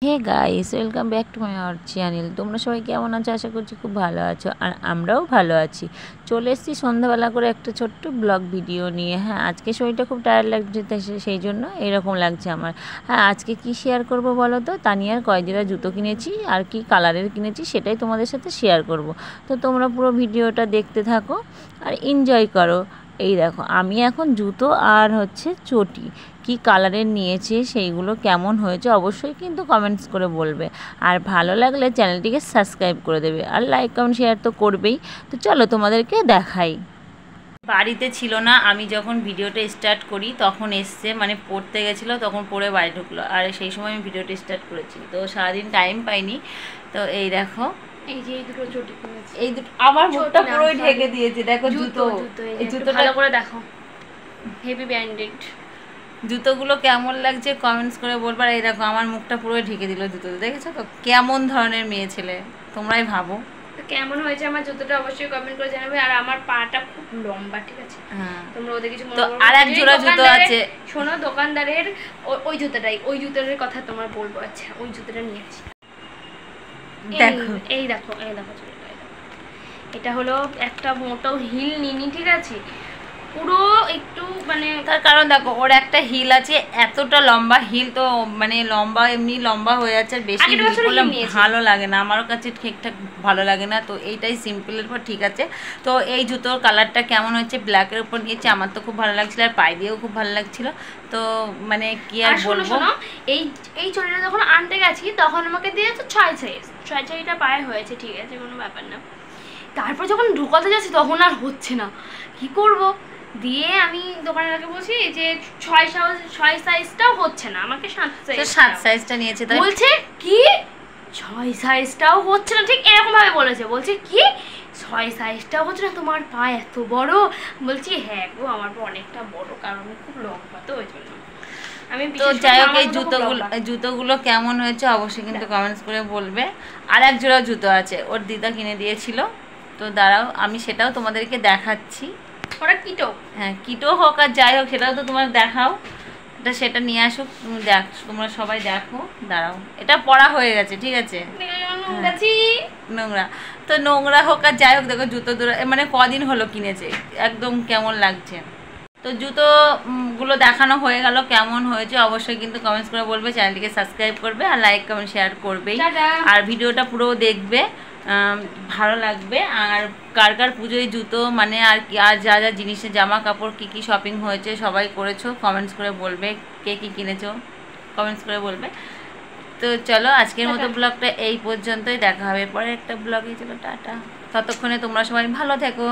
Hey guys, welcome back to my our channel. তোমরা সবাই কেমন আছো? আশা করছি খুব ভালো আছো, আর আমরাও ভালো আছি। চলে এসেছি সন্ধ্যাবেলা করে একটা ছোট্ট ব্লগ ভিডিও নিয়ে। হ্যাঁ, আজকে শরীরটা খুব টায়ার্ড লাগছে, তাই সেই জন্য এরকম লাগছে আমার। হ্যাঁ, আজকে কি শেয়ার করব বলো তো? তানিয়ার কয়জোড়া জুতো কিনেছি আর কি কালারের কিনেছি সেটাই তোমাদের সাথে শেয়ার করব। তো তোমরা পুরো ভিডিওটা দেখতে থাকো আর এনজয় করো। এই দেখো, আমি এখন জুতো আর চটি কি কালারের নিয়েছে, সেইগুলো কেমন হয়েছে অবশ্যই কিন্তু কমেন্টস করে বলবে। আর ভালো লাগলে চ্যানেলটিকে সাবস্ক্রাইব করে দেবে, আর লাইক কমেন্ট শেয়ার তো করবেই। তো চলো তোমাদেরকে দেখাই। বাড়িতে ছিল না, আমি যখন ভিডিওটা স্টার্ট করি তখন এসছে, মানে পড়তে গেছিলো, তখন পড়ে বাড়ি ঢুকলো, আর সেই সময় আমি ভিডিওটা স্টার্ট করেছি। তো সারাদিন টাইম পাইনি। তো এই দেখো, এই যে এই দুটো চটি কিনেছি, এই দুটো আমার মুখটা পুরোই ঢেকে দিয়েছে। দেখো জুতো, এই জুতো ভালো করে দেখো, হেভি ব্র্যান্ডেড। জুতোগুলো কেমন লাগছে কমেন্টস করে বলবার। এই দেখো, আমার মুখটা পুরোই ঢেকে দিল জুতো। দেখেছো তো কেমন ধরনের মেয়ে ছেলে, তোমরাই ভাবো কেমন হয়েছে আমার জুতোটা, অবশ্যই কমেন্ট করে জানাবে। আর আমার পাটা খুব লম্বা, ঠিক আছে? তোমরা ওদের কিছু মনে করো। আর এক জোড়া জুতো আছে, শোনো, দোকানদারের ওই জুতোটাই, ওই জুতোটার কথা তোমার বলবো। আচ্ছা, ওই জুতোটা নিয়ে আসি। দেখো, এই দেখো, এই দেখো জুতোটা, এটা হলো একটা মোটো হিল নিনি, ঠিক আছে? পুরো একটু মানে, তার কারণ দেখো ওর একটা হিল আছে, এতটা লম্বা হিল, তো মানে লম্বা এমনি লম্বা হয়ে যাচ্ছে, বেশি হিল করলে ভালো লাগে না, আমার কাছে ঠিকঠাক ভালো লাগে না। তো এইটাই সিম্পলের পর ঠিক আছে। তো এই জুতোর কালারটা কেমন হচ্ছে, ব্ল্যাকের উপর নিয়েছি, আমার তো খুব ভালো লাগছিল, আর পায়ে দিয়েও খুব ভালো লাগছিল। তো মানে কি আর বলবো, এই চটিটা যখন আনতে গেছি তখন আমাকে দিয়েছে 6 সাইজ, 6 সাইজটা পায়ে হয়েছে, ঠিক আছে, কোনো ব্যাপার না। তারপর যখন ঢুকাতে যাচ্ছি তখন আর হচ্ছে না, কি করব? দিয়ে আমি দোকানদারকে বলছি যে 6 সাইজটাও হচ্ছে না, আমাকে 7 সাইজটা নিয়েছে। তাই বলছে কি 6 সাইজটাও হচ্ছে না, ঠিক এরকম ভাবে বলেছে। বলছে কি 6 সাইজটাও হচ্ছে না, তোমার পা এত বড়? বলছি হ্যাঁ গো, আমার পা অনেকটা বড়, কারণ আমি খুব লম্বা, তো ওই জন্য। তো যাই হোক, এই জুতোগুলো কেমন হয়েছে অবশ্যই কিন্তু কমেন্টস করে বলবে। আর এক জোড়া জুতো আছে, ওর দিদা কিনে দিয়েছিল। তো দাঁড়াও, আমি সেটাও তোমাদেরকে দেখাচ্ছি। ওরা কিটো, হ্যাঁ কিটো হোক আর যাই হোক, সেটাও তো তোমার দেখাও। সেটা নিয়ে আসো, তোমরা সবাই দেখো। দাঁড়াও, এটা পড়া হয়ে গেছে, ঠিক আছে? নোংরা তো নোংরা হোক আর যাই হোক, দেখো জুতো মানে কদিন হলো কিনেছে, একদম কেমন লাগছে। তো জুতোগুলো দেখানো হয়ে গেল, কেমন হয়েছে অবশ্যই কিন্তু কমেন্টস করে বলবে, চ্যানেলটিকে সাবস্ক্রাইব করবে, আর লাইক কমেন্ট শেয়ার করবেই, আর ভিডিওটা পুরো দেখবে, ভালো লাগবে। আর কার কার পুজোয় জুতো মানে আর কি, আর যা যা জিনিসের জামা কাপড় কী কী শপিং হয়েছে সবাই করেছো, কমেন্টস করে বলবে, কে কী কিনেছো কমেন্টস করে বলবে। তো চলো, আজকের মতো ব্লগটা এই পর্যন্তই, দেখা হবে পরে একটা ব্লগে। চলো টাটা, ততক্ষণে তোমরা সবাই ভালো থেকো।